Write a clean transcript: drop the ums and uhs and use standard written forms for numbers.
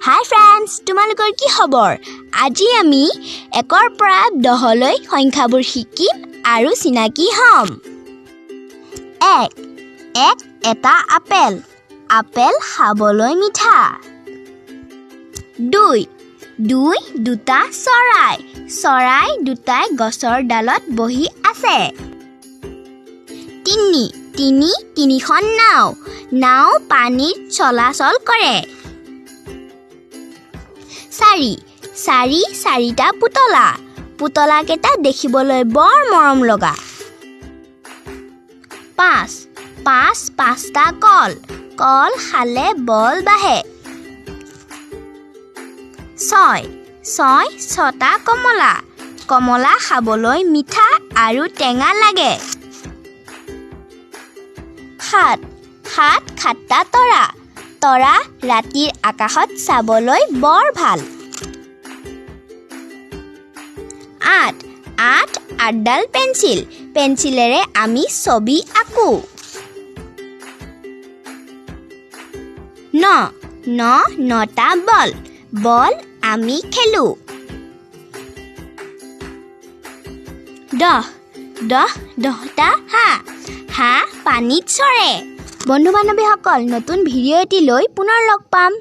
হাই friends, তোমালোকৰ কি খবৰ? আজি আমি 1ৰ পৰা 10লৈ সংখ্যাবোৰ শিকিম আৰু চিনাকি হ'ম। 1. এটা আপেল। আপেল খাবলৈ মিঠা। 2. দুটা চৰাই। চৰাই দুটাই গছৰ ডালত বহি আছে। 3. তিনিখন নাও। নাও পানীত চলাচল কৰে। 4. চাৰিটা পুতলা। পুতলাকেইটা দেখিবলৈ বৰ মৰম লগা। 5. পাঁচটা কল। কল খালে বল বাঢ়ে। 6. ছটা কমলা। কমলা খাবলৈ মিঠা আৰু টেঙা লাগে। 7. সাতটা তৰা। তৰা ৰাতিৰ আকাশত চাবলৈ বৰ ভাল। 8. আঠডাল পেঞ্চিল। পেঞ্চিলেৰে আমি ছবি আঁকো। 9. নটা বল। বল আমি খেলো। 10টা হাঁহ। হাঁহ পানীত চৰে। বন্ধু বান্ধৱীসকল, নতুন ভিডিঅ' এটি লৈ পুনৰ লগ পাম।